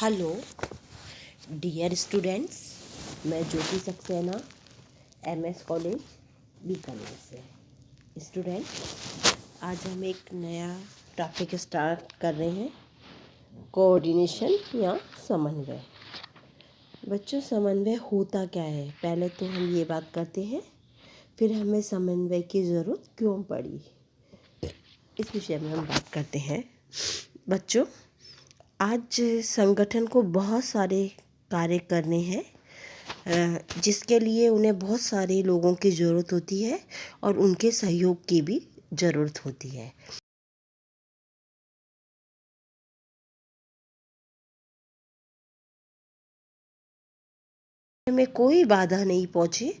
Hello dear students, मैं ज्योति Saxena MS college Bikaner से। Student, आज हम एक नया टॉपिक स्टार्ट कर रहे हैं, कोऑर्डिनेशन या समन्वय। बच्चों, समन्वय होता क्या है, पहले तो हम ये बात करते हैं, फिर हमें समन्वय की ज़रूरत क्यों पड़ी, इस विषय में हम बात करते हैं। बच्चों, आज संगठन को बहुत सारे कार्य करने हैं, जिसके लिए उन्हें बहुत सारे लोगों की ज़रूरत होती है और उनके सहयोग की भी ज़रूरत होती है। में कोई बाधा नहीं पहुँचे,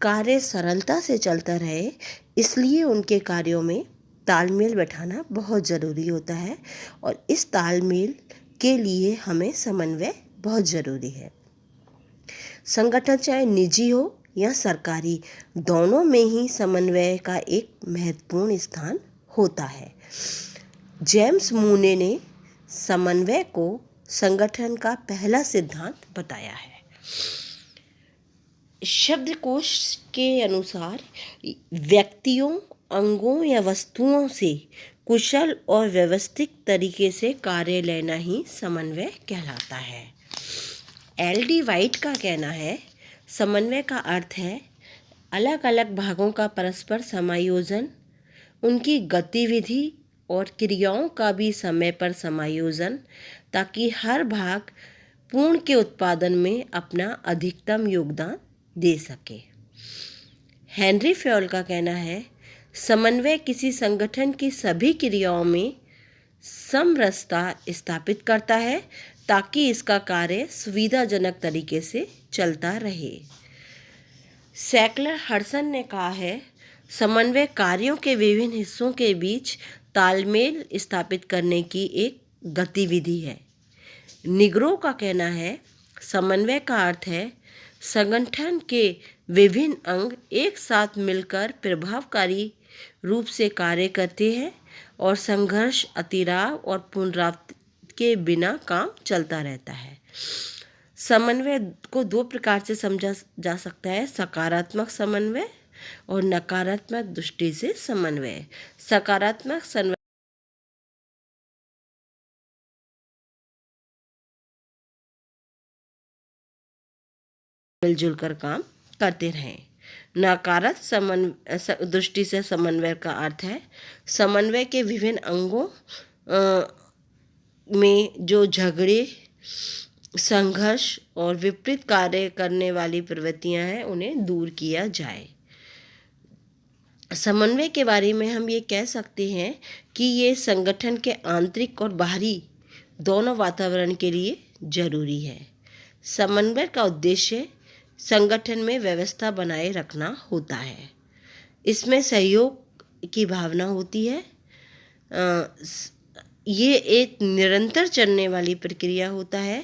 कार्य सरलता से चलता रहे, इसलिए उनके कार्यों में तालमेल बैठाना बहुत ज़रूरी होता है और इस तालमेल के लिए हमें समन्वय बहुत ज़रूरी है। संगठन चाहे निजी हो या सरकारी, दोनों में ही समन्वय का एक महत्वपूर्ण स्थान होता है। जेम्स मूने ने समन्वय को संगठन का पहला सिद्धांत बताया है। शब्दकोश के अनुसार व्यक्तियों, अंगों या वस्तुओं से कुशल और व्यवस्थित तरीके से कार्य लेना ही समन्वय कहलाता है। एल.डी. वाइट का कहना है, समन्वय का अर्थ है अलग अलग भागों का परस्पर समायोजन, उनकी गतिविधि और क्रियाओं का भी समय पर समायोजन, ताकि हर भाग पूर्ण के उत्पादन में अपना अधिकतम योगदान दे सके। हेनरी फ्योल का कहना है, समन्वय किसी संगठन की सभी क्रियाओं में समरसता स्थापित करता है ताकि इसका कार्य सुविधाजनक तरीके से चलता रहे। सैकलर हडसन ने कहा है, समन्वय कार्यों के विभिन्न हिस्सों के बीच तालमेल स्थापित करने की एक गतिविधि है। निग्रो का कहना है, समन्वय का अर्थ है संगठन के विभिन्न अंग एक साथ मिलकर प्रभावकारी रूप से कार्य करते हैं और संघर्ष, अतिराव और पुनरावृत्ति के बिना काम चलता रहता है। समन्वय को दो प्रकार से समझा जा सकता है, सकारात्मक समन्वय और नकारात्मक दृष्टि से समन्वय। सकारात्मक समन्वय मिलजुल कर काम करते रहें। नकारात्मक दृष्टि से समन्वय का अर्थ है समन्वय के विभिन्न अंगों में जो झगड़े, संघर्ष और विपरीत कार्य करने वाली प्रवृत्तियां हैं, उन्हें दूर किया जाए। समन्वय के बारे में हम ये कह सकते हैं कि ये संगठन के आंतरिक और बाहरी दोनों वातावरण के लिए जरूरी है। समन्वय का उद्देश्य संगठन में व्यवस्था बनाए रखना होता है। इसमें सहयोग की भावना होती है। ये एक निरंतर चलने वाली प्रक्रिया होता है।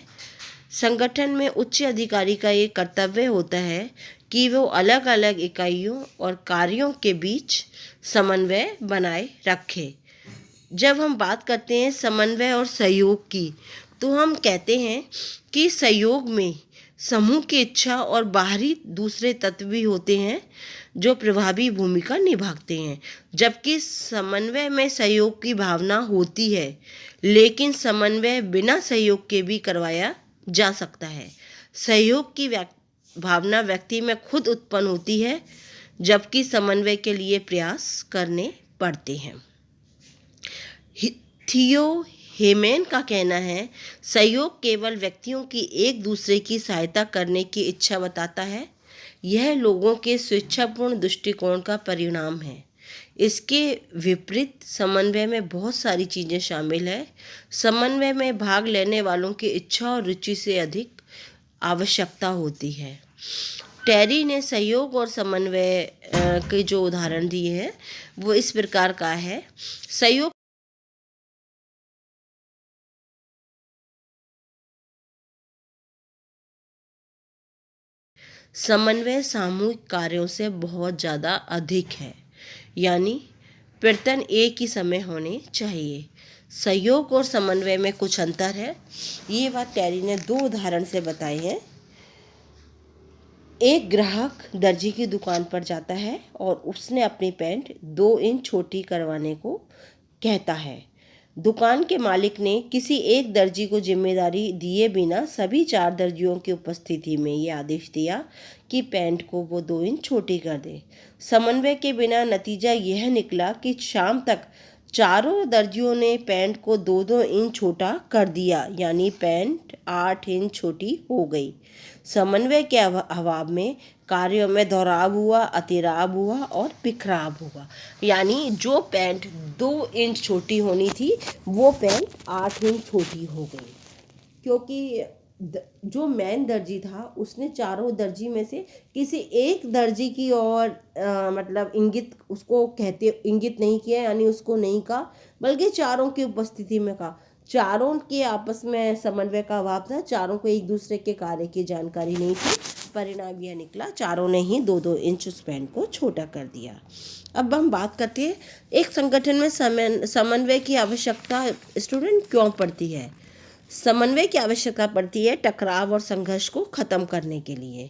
संगठन में उच्च अधिकारी का ये कर्तव्य होता है कि वो अलग अलग इकाइयों और कार्यों के बीच समन्वय बनाए रखे। जब हम बात करते हैं समन्वय और सहयोग की, तो हम कहते हैं कि सहयोग में समूह की इच्छा और बाहरी दूसरे तत्व भी होते हैं जो प्रभावी भूमिका निभाते हैं, जबकि समन्वय में सहयोग की भावना होती है, लेकिन समन्वय बिना सहयोग के भी करवाया जा सकता है। सहयोग की भावना व्यक्ति में खुद उत्पन्न होती है, जबकि समन्वय के लिए प्रयास करने पड़ते हैं। थियो हेमैन का कहना है, सहयोग केवल व्यक्तियों की एक दूसरे की सहायता करने की इच्छा बताता है। यह लोगों के स्वेच्छापूर्ण दृष्टिकोण का परिणाम है। इसके विपरीत समन्वय में बहुत सारी चीज़ें शामिल है। समन्वय में भाग लेने वालों की इच्छा और रुचि से अधिक आवश्यकता होती है। टेरी ने सहयोग और समन्वय के जो उदाहरण दिए हैं वो इस प्रकार का है। सहयोग समन्वय सामूहिक कार्यों से बहुत ज़्यादा अधिक है, यानी प्रयत्न एक ही समय होने चाहिए। सहयोग और समन्वय में कुछ अंतर है। ये बात टेरी ने 2 उदाहरण से बताई है। एक ग्राहक दर्जी की दुकान पर जाता है और उसने अपनी पैंट 2 इंच छोटी करवाने को कहता है। दुकान के मालिक ने किसी एक दर्जी को जिम्मेदारी दिए बिना सभी 4 दर्जियों की उपस्थिति में ये आदेश दिया कि पैंट को वो 2 इंच छोटी कर दे। समन्वय के बिना नतीजा यह निकला कि शाम तक चारों दर्जियों ने पैंट को 2-2 इंच छोटा कर दिया, यानी पैंट 8 इंच छोटी हो गई। समन्वय के अभाव में कार्यों में दोहराव हुआ, अतिराव हुआ और बिखराव हुआ। यानी जो पैंट 2 इंच छोटी होनी थी वो पैंट 8 इंच छोटी हो गई, क्योंकि जो मेन दर्जी था उसने चारों दर्जी में से किसी एक दर्जी की और मतलब इंगित उसको कहते इंगित नहीं किया, यानी उसको नहीं कहा, बल्कि चारों की उपस्थिति में कहा। चारों के आपस में समन्वय का अभाव था, चारों को एक दूसरे के कार्य की जानकारी नहीं थी। परिणाम यह निकला, चारों ने ही 2-2 इंच उस पैंट को छोटा कर दिया। अब हम बात करते हैं एक संगठन में समन्वय की आवश्यकता स्टूडेंट क्यों पड़ती है। समन्वय की आवश्यकता पड़ती है टकराव और संघर्ष को खत्म करने के लिए।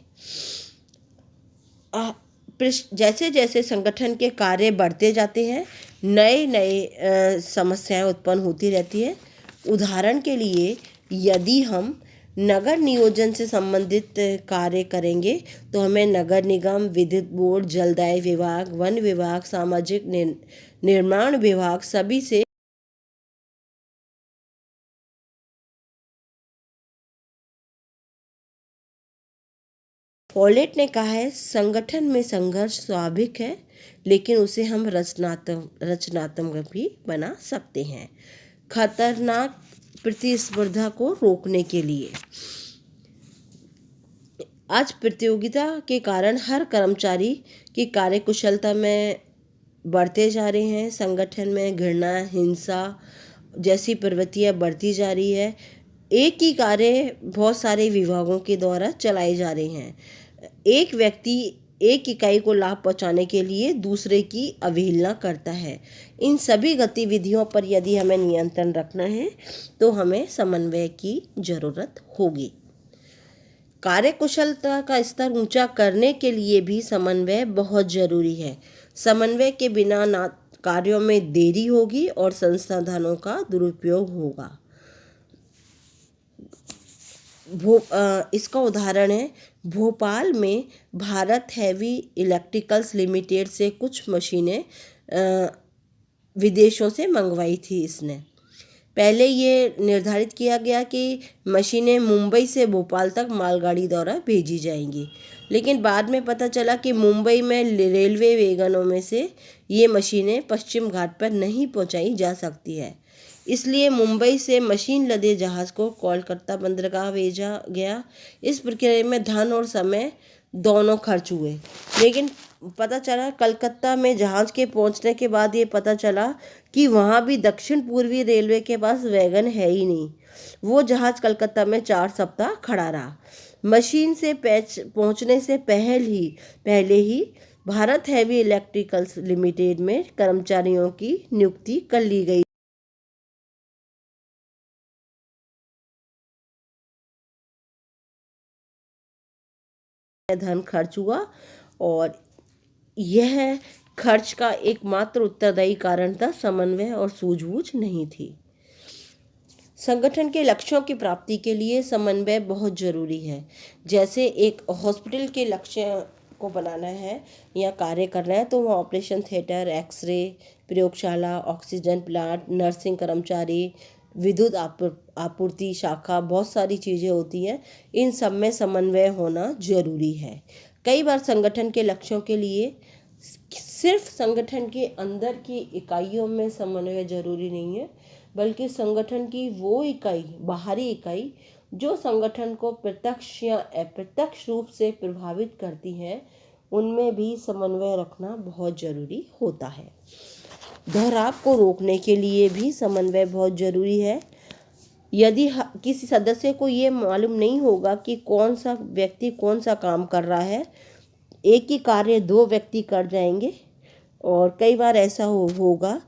जैसे जैसे संगठन के कार्य बढ़ते जाते हैं, नए नए समस्याएं उत्पन्न होती रहती है। उदाहरण के लिए यदि हम नगर नियोजन से संबंधित कार्य करेंगे तो हमें नगर निगम, विद्युत बोर्ड, जलदाय विभाग, वन विभाग, सामाजिक निर्माण विभाग सभी से पॉलेट ने कहा है, संगठन में संघर्ष स्वाभाविक है, लेकिन उसे हम रचनात्मक भी बना सकते हैं। खतरनाक प्रतिस्पर्धा को रोकने के लिए आज प्रतियोगिता के कारण हर कर्मचारी की कार्यकुशलता में बढ़ते जा रहे हैं। संगठन में घृणा, हिंसा जैसी प्रवृत्तियां बढ़ती जा रही है। एक ही कार्य बहुत सारे विभागों के द्वारा चलाए जा रहे हैं। एक व्यक्ति एक इकाई को लाभ पहुंचाने के लिए दूसरे की अवहेलना करता है। इन सभी गतिविधियों पर यदि हमें नियंत्रण रखना है तो हमें समन्वय की जरूरत होगी। कार्यकुशलता का स्तर ऊंचा करने के लिए भी समन्वय बहुत जरूरी है। समन्वय के बिना ना कार्यों में देरी होगी और संसाधनों का दुरुपयोग होगा। इसका उदाहरण है, भोपाल में भारत हैवी इलेक्ट्रिकल्स लिमिटेड से कुछ मशीनें विदेशों से मंगवाई थी। इसने पहले ये निर्धारित किया गया कि मशीनें मुंबई से भोपाल तक मालगाड़ी द्वारा भेजी जाएंगी, लेकिन बाद में पता चला कि मुंबई में रेलवे वैगनों में से ये मशीनें पश्चिम घाट पर नहीं पहुंचाई जा सकती है। इसलिए मुंबई से मशीन लदे जहाज़ को कोलकाता बंदरगाह भेजा गया। इस प्रक्रिया में धन और समय दोनों खर्च हुए, लेकिन पता चला कलकत्ता में जहाज़ के पहुंचने के बाद ये पता चला कि वहाँ भी दक्षिण पूर्वी रेलवे के पास वैगन है ही नहीं। वो जहाज़ कलकत्ता में 4 सप्ताह खड़ा रहा। मशीन से पहुँचने से पहले ही भारत हैवी इलेक्ट्रिकल्स लिमिटेड में कर्मचारियों की नियुक्ति कर ली गई। धन खर्च हुआ और यह खर्च का एकमात्र उत्तरदायी कारण था समन्वय और सूझबूझ नहीं थी। संगठन के लक्ष्यों की प्राप्ति के लिए समन्वय बहुत जरूरी है। जैसे एक हॉस्पिटल के लक्ष्य को बनाना है या कार्य करना है तो वह ऑपरेशन थिएटर, एक्सरे, प्रयोगशाला, ऑक्सीजन प्लांट, नर्सिंग कर्मचारी, विद्युत आपूर्ति शाखा, बहुत सारी चीज़ें होती हैं। इन सब में समन्वय होना जरूरी है। कई बार संगठन के लक्ष्यों के लिए सिर्फ संगठन के अंदर की इकाइयों में समन्वय जरूरी नहीं है, बल्कि संगठन की वो इकाई, बाहरी इकाई जो संगठन को प्रत्यक्ष या अप्रत्यक्ष रूप से प्रभावित करती हैं, उनमें भी समन्वय रखना बहुत जरूरी होता है। दोहराव को रोकने के लिए भी समन्वय बहुत जरूरी है। यदि किसी सदस्य को ये मालूम नहीं होगा कि कौन सा व्यक्ति कौन सा काम कर रहा है, एक ही कार्य 2 व्यक्ति कर जाएंगे और कई बार ऐसा होगा